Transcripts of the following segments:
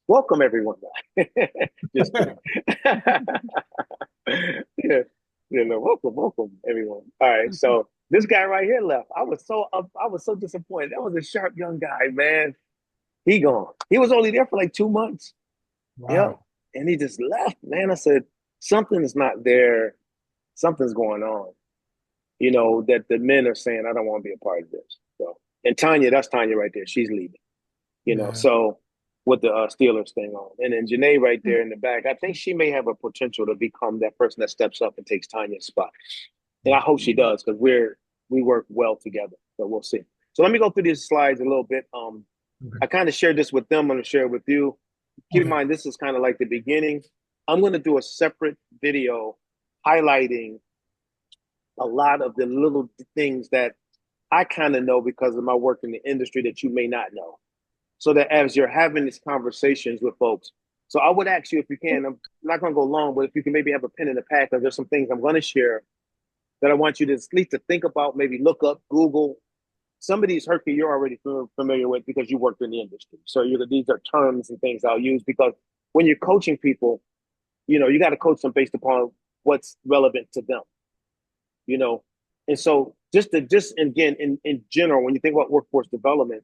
Welcome everyone. Just kidding. Yeah, no, welcome everyone. All right, so this guy right here left. I was so disappointed. That was a sharp young guy, man. He gone. He was only there for like 2 months. Yep, Wow. and he just left, man. I said something is not there. Something's going on. That the men are saying, I don't want to be a part of this. So, and Tanya, that's Tanya right there. She's leaving. Yeah. So with the Steelers thing on. And then Janae right there in the back, I think she may have a potential to become that person that steps up and takes Tanya's spot. And I hope she does because we work well together. So we'll see. So let me go through these slides a little bit. Okay. I kind of shared this with them. I'm going to share it with you. Keep in Okay. mind, this is kind of like the beginning. I'm going to do a separate video highlighting a lot of the little things that I kind of know because of my work in the industry that you may not know, so that as you're having these conversations with folks. So I would ask you if you can, I'm not going to go long, but if you can maybe have a pen in the pad, because there's some things I'm going to share that I want you to at least to think about, maybe look up, Google. Some of these, Herky, you're already familiar with because you worked in the industry. So these are terms and things I'll use because when you're coaching people, you got to coach them based upon what's relevant to them, you know. And so just again, in general, when you think about workforce development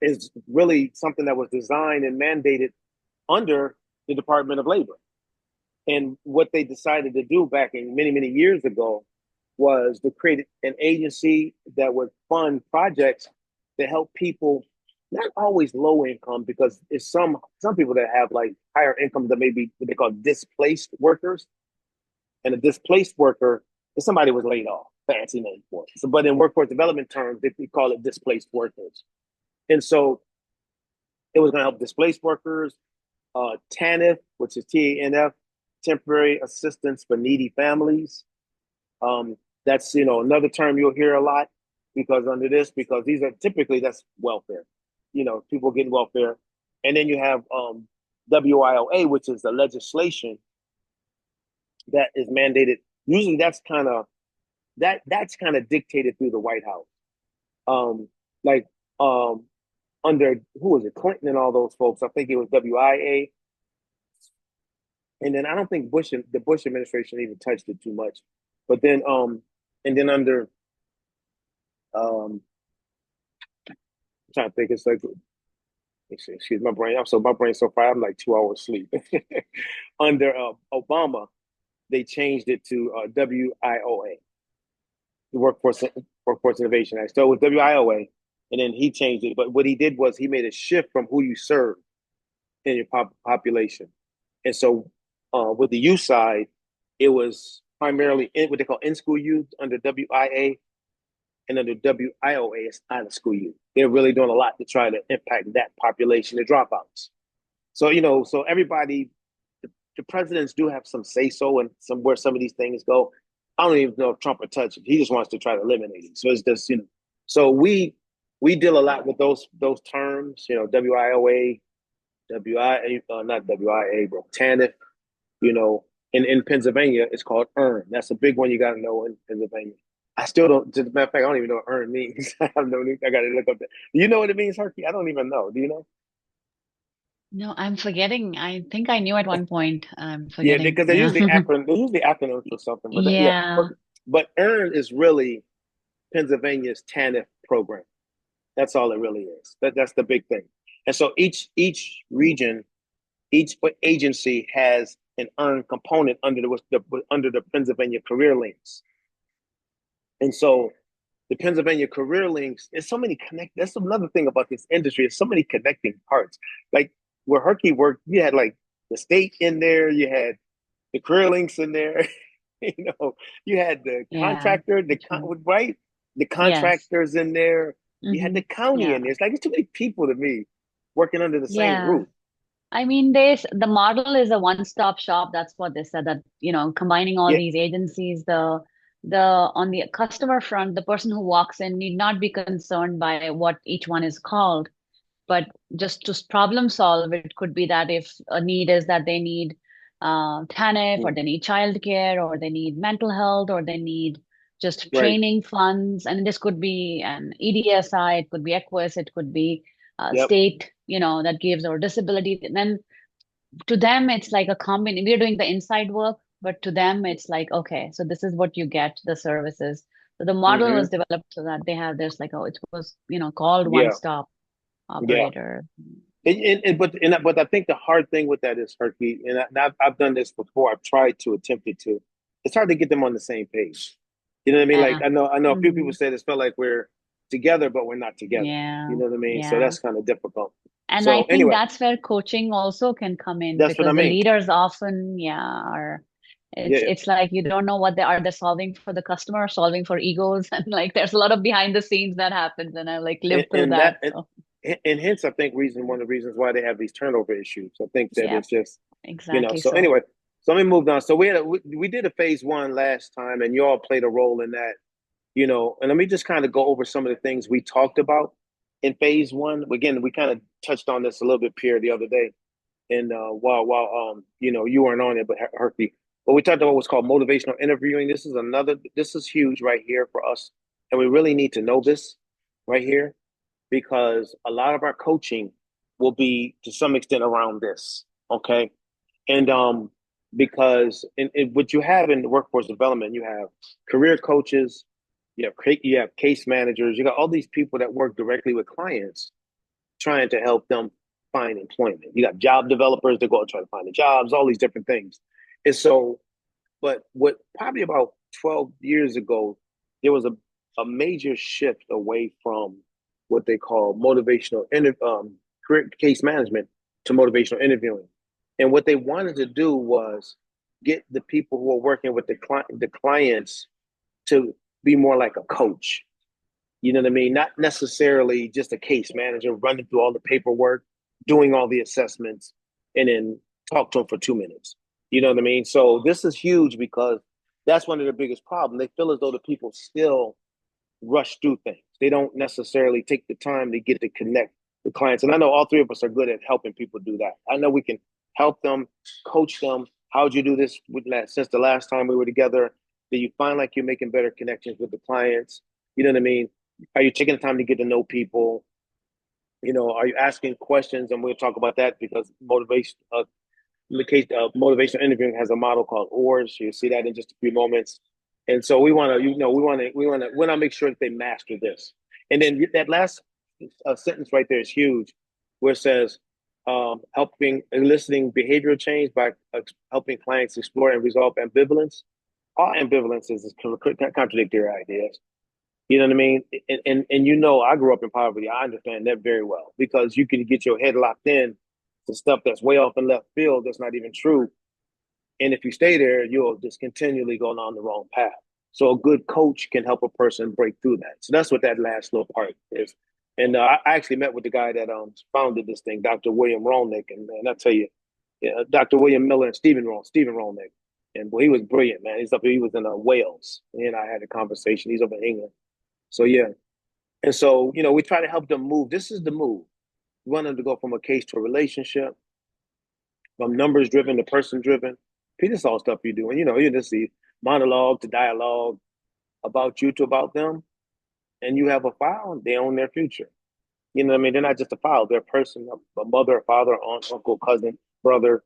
is really something that was designed and mandated under the Department of Labor. And what they decided to do back in many, many years ago was to create an agency that would fund projects to help people, not always low income, because it's some people that have like higher income that may be what they call displaced workers. And a displaced worker is somebody who was laid off, fancy name for it. So, but in workforce development terms, they call it displaced workers. And so it was going to help displaced workers, TANF, which is TANF, temporary assistance for needy families. That's another term you'll hear a lot because these are typically that's welfare. People getting welfare, and then you have WIOA, which is the legislation that is mandated. Usually, that's kind of dictated through the White House. Like under who was it, Clinton and all those folks. I think it was WIA, and then I don't think the Bush administration even touched it too much. But then and then under I'm trying to think, it's like excuse my brain. My brain's so fried. I'm like 2 hours sleep. Under Obama, they changed it to WIOA, the Workforce Innovation Act. So it was WIOA, and then he changed it. But what he did was he made a shift from who you serve in your population. And so with the youth side, it was primarily what they call in-school youth under WIA, and under WIOA, it's out of school youth. They're really doing a lot to try to impact that population, the dropouts. So, so everybody, the presidents do have some say so and some where some of these things go. I don't even know if Trump will touch it. He just wants to try to eliminate it. So it's just, so we deal a lot with those terms, WIOA, not WIA, but TANF, you know, in Pennsylvania, it's called earn. That's a big one you got to know in Pennsylvania. I still don't, as a matter of fact, I don't even know what earn means. I got to look up that. Do you know what it means, Herky? I don't even know. Do you know? No, I'm forgetting. I think I knew at one point. I'm Yeah, forgetting. because Yeah. they're usually acronyms for something. But yeah, Yeah. but earn is really Pennsylvania's TANF program. That's all it really is. That's the big thing. And so each region, each agency has an earned component under the Pennsylvania Career Links. And so the Pennsylvania Career Links, there's so many connect. That's another thing about this industry. There's so many connecting parts. Like where Herky worked, you had like the state in there, you had the Career Links in there, you know, you had the Yeah. contractor, True. right, the Yes. contractors in there. You had Mm-hmm. the county Yeah. in there. It's like it's too many people to me working under the same Yeah. roof. I mean, the model is a one-stop shop. That's what they said, that, combining all Yeah, these agencies, the on the customer front, the person who walks in need not be concerned by what each one is called, but just to problem solve. It could be that if a need is that they need TANF, or they need childcare, or they need mental health, or they need just right. training funds. And this could be an EDSI, it could be Equus, it could be Yep. state, that gives, or disability. And then to them, it's like a combination. We're doing the inside work, but to them, it's like, okay, so this is what you get, the services. So the model Hmm. was developed so that they have this like, oh, it was, called one Yeah. stop Yeah. operator. But I think the hard thing with that is, Herky, and I've done this before. I've tried to attempt it to. It's hard to get them on the same page. You know what I mean? Like Yeah. I know a few people Hmm. said it felt like we're together, but we're not together. You Yeah. know what I mean? So Yeah. that's kind of difficult. And I So think anyway, that's where coaching also can come in, that's what I because the mean. leaders often, yeah, are it's Yeah, it's like you don't know what they're solving for the customer, solving for egos, and like there's a lot of behind the scenes that happens, and I like lived through and that. that So and hence I think one of the reasons why they have these turnover issues. I think that yeah, it's just exactly. So So anyway, so let me move on. So we did a phase one last time, and you all played a role in that. And let me just kind of go over some of the things we talked about in phase one. Again, we kind of touched on this a little bit, Pierre, the other day, and while you weren't on it, but Herky. But we talked about what's called motivational interviewing. This is huge right here for us, and we really need to know this right here because a lot of our coaching will be to some extent around this. Okay, and because what you have in the workforce development, you have career coaches, you have case managers, you got all these people that work directly with clients, trying to help them find employment. You got job developers that go and try to find the jobs, all these different things. And so, but what probably about 12 years ago, there was a major shift away from what they call career case management to motivational interviewing. And what they wanted to do was get the people who are working with the clients to be more like a coach. You know what I mean? Not necessarily just a case manager running through all the paperwork, doing all the assessments, and then talk to them for 2 minutes. You know what I mean? So this is huge because that's one of the biggest problems. They feel as though the people still rush through things. They don't necessarily take the time to get to connect with clients. And I know all three of us are good at helping people do that. I know we can help them, coach them. How'd you do this since the last time we were together? Do you find like you're making better connections with the clients? You know what I mean? Are you taking the time to get to know people? Are you asking questions? And we'll talk about that because in the case of motivational interviewing has a model called OARS. You'll see that in just a few moments. And so we want to make sure that they master this. And then that last sentence right there is huge, where it says helping eliciting behavioral change by helping clients explore and resolve ambivalence. All ambivalence is contradictory ideas. You know what I mean? And I grew up in poverty. I understand that very well because you can get your head locked in to stuff that's way off in left field that's not even true. And if you stay there, you'll just continually go down the wrong path. So a good coach can help a person break through that. So that's what that last little part is. And I actually met with the guy that founded this thing, Dr. William Rolnick, and I tell you, yeah, Dr. William Miller and Stephen Rolnick, and boy, he was brilliant, man. He was in Wales, and I had a conversation. He's over in England, so yeah. And so we try to help them move. This is the move. We want them to go from a case to a relationship, from numbers driven to person driven. This is all stuff you do. And you just see monologue to dialogue, about you to about them. And you have a file, and they own their future. You know what I mean? They're not just a file, they're a person, a mother, a father, aunt, uncle, cousin, brother,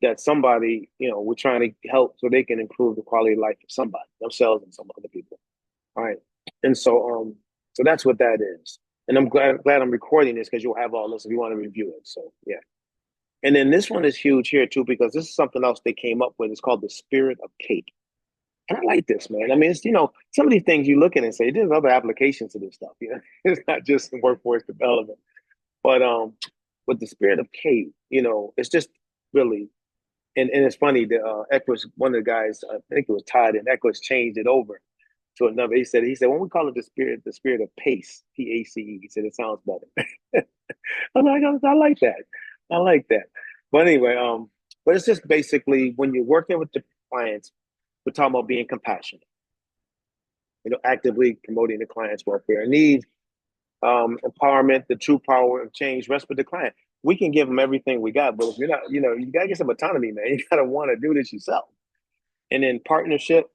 that somebody, we're trying to help so they can improve the quality of life of somebody, themselves and some other people. All right. And so that's what that is. And I'm glad I'm recording this because you'll have all this if you want to review it. So yeah. And then this one is huge here too, because this is something else they came up with. It's called the spirit of cake. And I like this, man. I mean, it's, some of these things you look at and say, there's other applications to this stuff. It's not just in workforce development. But with the spirit of cake, it's just really, and it's funny, Equus, one of the guys, I think it was Todd, and Equus changed it over to another. He said, when we call it the spirit of pace, PACE, he said it sounds better. I'm like, I like that. I like that. But anyway, but it's just basically when you're working with the clients, we're talking about being compassionate, actively promoting the client's welfare and needs, empowerment, the true power of change rests with the client. We can give them everything we got, but if you're not, you gotta get some autonomy, man. You gotta want to do this yourself. And then partnership,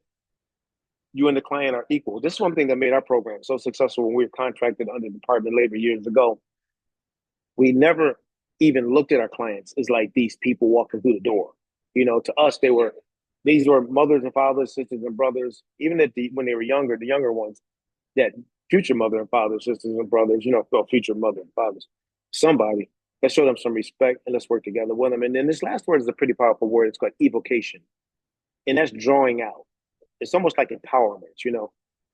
you and the client are equal. This is one thing that made our program so successful when we were contracted under the Department of Labor years ago. We never even looked at our clients as like these people walking through the door. To us, these were mothers and fathers, sisters and brothers, even when they were younger, the younger ones, that future mother and father, sisters and brothers, well, future mother and fathers, somebody. Let's show them some respect and let's work together with them. And then this last word is a pretty powerful word. It's called evocation. And that's drawing out. It's almost like empowerment,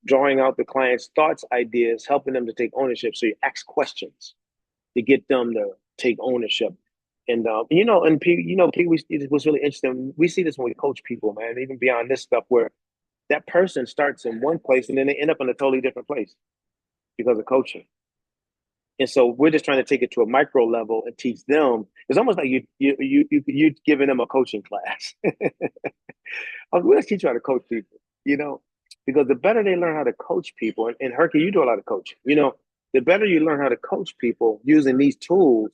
drawing out the client's thoughts, ideas, helping them to take ownership. So you ask questions to get them to take ownership. And it was really interesting. We see this when we coach people, man, even beyond this stuff, where that person starts in one place and then they end up in a totally different place because of coaching. And so we're just trying to take it to a micro level and teach them. It's almost like you giving them a coaching class. We're going to teach you how to coach people, because the better they learn how to coach people, and Herky, you do a lot of coaching, the better you learn how to coach people using these tools,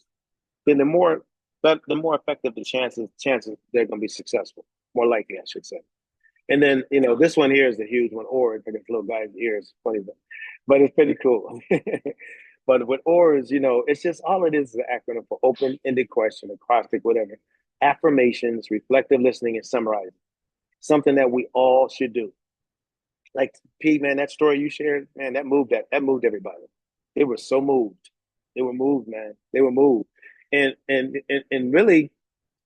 then the more effective the chances they're going to be successful, more likely, I should say. And then, this one here is a huge one, or for this little guy's ear is funny, but it's pretty cool. But with ORs, it's just all it is an acronym for open-ended question, acrostic, whatever. Affirmations, reflective listening, and summarizing. Something that we all should do. Like Pete, man, that story you shared, man, that moved everybody. They were so moved. They were moved, man. They were moved. And really,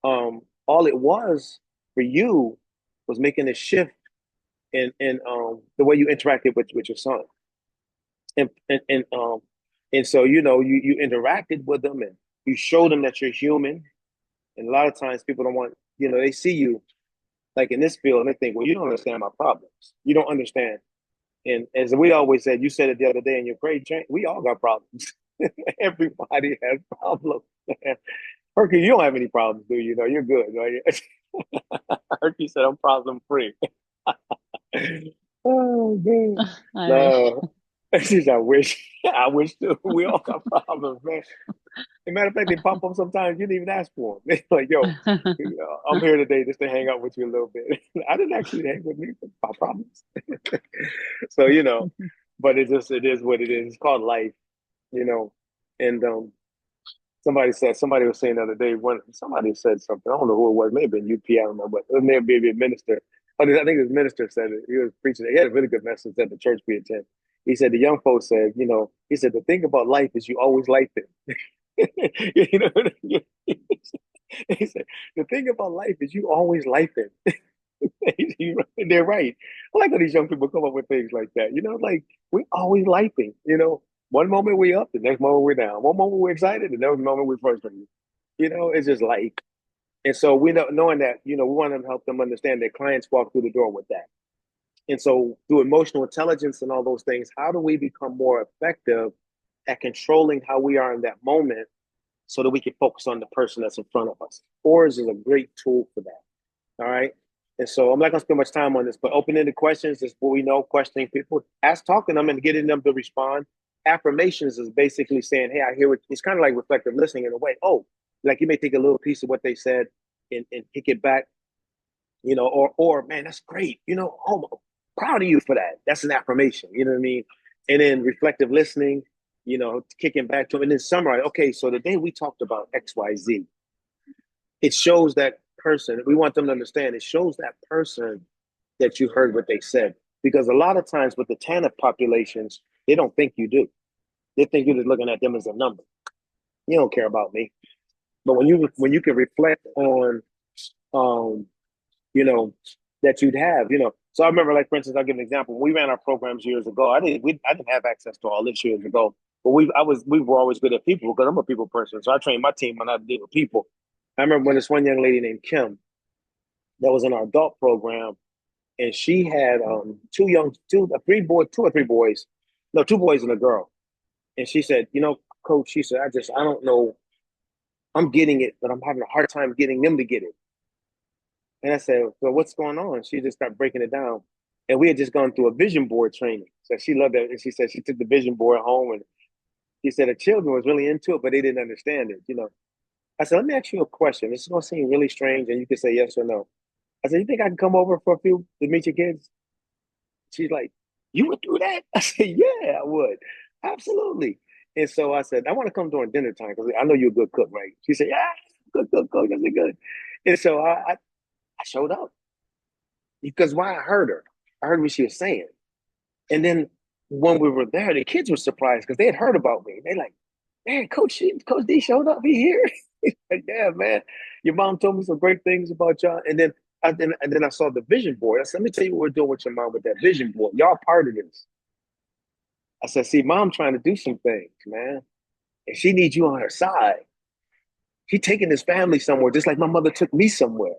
all it was for you was making a shift in the way you interacted with your son. And so you interacted with them and you showed them that you're human. And a lot of times people don't want, they see you like in this field and they think, well, you don't understand my problems. You don't understand. And as we always said, you said it the other day in your grade, we all got problems. Everybody has problems. Herky, you don't have any problems, do you? You're good, right? Herky said I'm problem free. Oh man. I wish. No. She said, I wish. I wish too. We all got problems, man. As a matter of fact, they pop up sometimes. You didn't even ask for them. They're like, yo, I'm here today just to hang out with you a little bit. I didn't actually hang with me, but my problems. So, but it is what it is. It's called life, you know. And somebody was saying the other day, when somebody said something, I don't know who it was, maybe in UP, I don't know, but it may be a minister. I think this minister said it. He was preaching. He had a really good message at the church we attend. He said the young folks said, he said the thing about life is you always like it. you know, he said the thing about life is you always like it. They're right. I like how these young people come up with things like that. Like we always lifing. One moment we up, the next moment we're down. One moment we're excited, the next moment we're frustrated. It's just life. And so we know, knowing that, we want to help them understand that clients walk through the door with that. And so through emotional intelligence and all those things, how do we become more effective at controlling how we are in that moment so that we can focus on the person that's in front of us? Oars is a great tool for that. All right. And so I'm not going to spend much time on this, but open-ended questions is what we know, questioning people, talking to them and getting them to respond. Affirmations is basically saying, hey, I hear it. It's kind of like reflective listening in a way. Oh, like you may take a little piece of what they said and kick it back, or man, that's great. Oh, proud of you for that. That's an affirmation. You know what I mean? And then reflective listening, kicking back to them and then summarize. Okay, so the day we talked about XYZ, it shows that person, we want them to understand, it shows that person that you heard what they said. Because a lot of times with the TANF populations, they don't think you do. They think you're just looking at them as a number. You don't care about me. But when you can reflect on, um, that you'd have, So I remember, like for instance, I'll give an example. When we ran our programs years ago, I didn't have access to all this years ago. But we were always good at people because I'm a people person. So I trained my team on how to deal with people. I remember when this one young lady named Kim that was in our adult program, and she had two or three boys, no, two boys and a girl. And she said, coach, she said, I don't know, I'm getting it, but I'm having a hard time getting them to get it. And I said, well, what's going on? She just started breaking it down. And we had just gone through a vision board training. So she loved it. And she said she took the vision board home and she said the children was really into it, but they didn't understand it. I said, let me ask you a question. This is going to seem really strange and you can say yes or no. I said, you think I can come over for a few to meet your kids? She's like, you would do that? I said, yeah, I would. Absolutely. And so I said, I want to come during dinner time because I know you're a good cook, right? She said, yeah, good, good, good. I said, good. And so I showed up because why I heard her. I heard what she was saying. And then when we were there, the kids were surprised because they had heard about me. They like, man, Coach D showed up. He here. Like, yeah, man. Your mom told me some great things about y'all. And then I saw the vision board. I said, let me tell you what we're doing with your mom with that vision board. Y'all part of this. I said, see, mom trying to do some things, man. And she needs you on her side. She taking this family somewhere, just like my mother took me somewhere.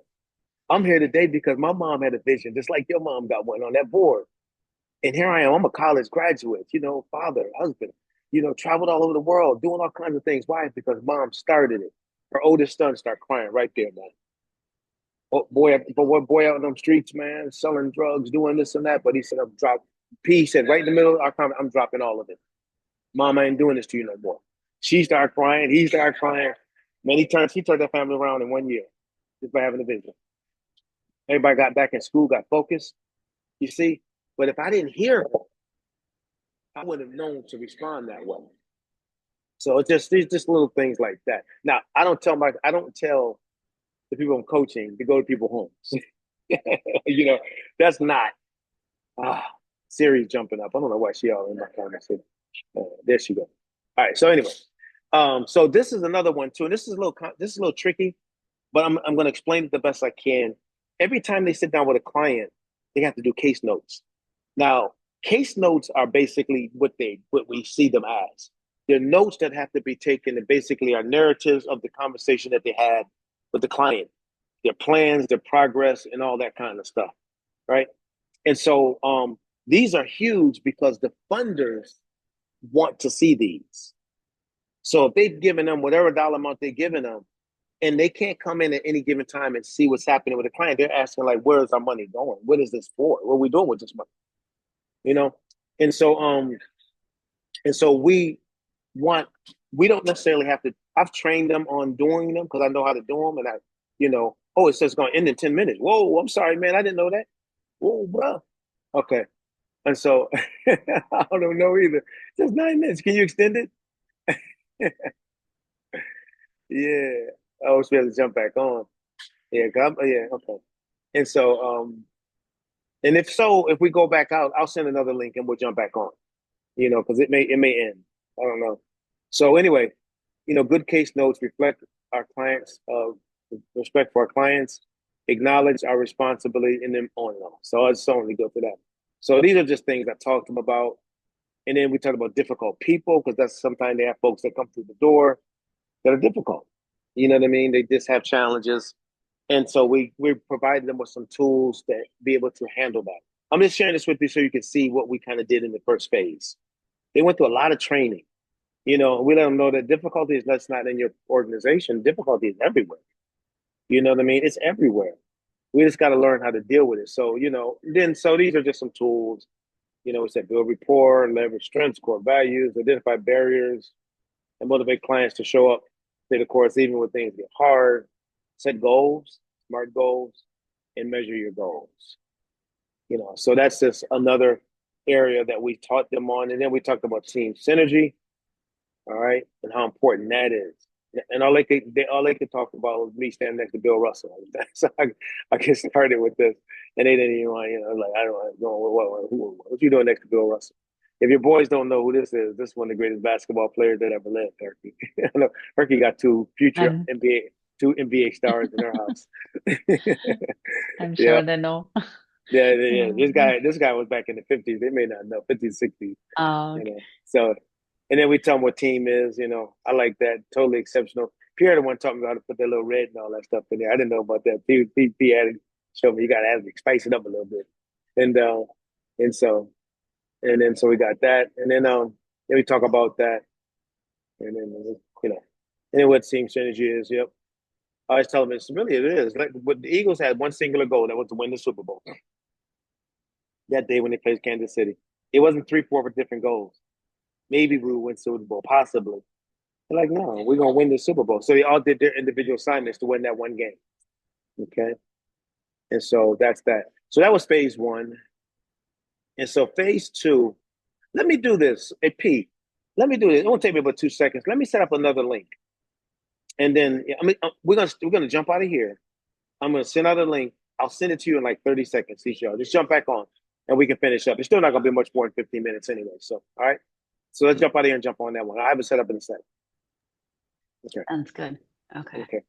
I'm here today because my mom had a vision, just like your mom got one on that board. And here I am. I'm a college graduate, father, husband, traveled all over the world, doing all kinds of things. Why? Because mom started it. Her oldest son started crying right there, man. Oh, boy out in them streets, man, selling drugs, doing this and that. But he said, I'm dropping. P said, right in the middle of our comment, I'm dropping all of it. Mom, I ain't doing this to you no more. She started crying. He started crying. Man, he turned that family around in 1 year just by having a vision. Everybody got back in school, got focused, you see. But if I didn't hear her, I would have known to respond that way. So it's just little things like that. Now, I don't tell the people I'm coaching to go to people's homes. you know, that's not ah Siri's jumping up. I don't know why she all in my comments. There she goes. All right. So anyway, so this is another one too, and this is a little tricky, but I'm going to explain it the best I can. Every time they sit down with a client, they have to do case notes. Now, case notes are basically what we see them as. They're notes that have to be taken and basically are narratives of the conversation that they had with the client, their plans, their progress, and all that kind of stuff, right? And so these are huge because the funders want to see these. So if they've given them whatever dollar amount they're giving them, and they can't come in at any given time and see what's happening with the client, they're asking like, "Where is our money going? What is this for? What are we doing with this money?" You know, and so we want we don't necessarily have to. I've trained them on doing them because I know how to do them, and oh, it says it's going to end in 10 minutes. Whoa, I'm sorry, man, I didn't know that. Whoa, bro. Okay, and so I don't know either. Just 9 minutes. Can you extend it? Yeah. I was supposed to jump back on. Yeah, yeah, okay. And so, and if so, if we go back out, I'll send another link and we'll jump back on. Because it may end. I don't know. So anyway, good case notes reflect our clients, respect for our clients, acknowledge our responsibility, and then on and on. So I just only go for that. So these are just things I talked to them about. And then we talked about difficult people because that's sometimes they have folks that come through the door that are difficult. You know what I mean? They just have challenges. And so we provided them with some tools that be able to handle that. I'm just sharing this with you so you can see what we kind of did in the first phase. They went through a lot of training. We let them know that difficulty is that's not in your organization. Difficulty is everywhere. You know what I mean? It's everywhere. We just got to learn how to deal with it. So, so these are just some tools. We said build rapport, leverage strengths, core values, identify barriers, and motivate clients to show up to the course even when things get hard. Set goals, smart goals, and measure your goals. So that's just another area that we taught them on. And then we talked about team synergy, all right, and how important that is. And all they could talk about was me standing next to Bill Russell. So I get started with this, and they didn't even want, like I don't know what you doing next to Bill Russell. If your boys don't know who this is, this is one of the greatest basketball players that ever lived. Herky, I know Herky got two future I'm NBA stars in her house. I'm Yeah, sure they know. yeah. Mm. This guy was back in the 50s. They may not know 50s, 60s. Okay. So, and then we tell them what team is. I like that. Totally exceptional. Pierre the one taught me how to put that little red and all that stuff in there. I didn't know about that. P had to show me you got to add spice it up a little bit, and and so and then so we got that, and then we talk about that, and then you know, and then what team synergy is. Yep. I always tell them it is like what the Eagles had one singular goal that was to win the Super Bowl that day when they played Kansas City. It wasn't three, four different goals. Maybe we will win Super Bowl, possibly. They're like, no, we're gonna win the Super Bowl. So they all did their individual assignments to win that one game. Okay. And so that's that. So that was phase one. And so phase two, let me do this. Hey P, let me do this. It won't take me but 2 seconds. Let me set up another link, and then I mean we're gonna jump out of here. I'm gonna send out a link. I'll send it to you in like 30 seconds. See y'all. Just jump back on, and we can finish up. It's still not gonna be much more than 15 minutes anyway. So all right. So let's jump out of here and jump on that one. I haven't set up in a second. Okay. Sounds good. Okay. Okay.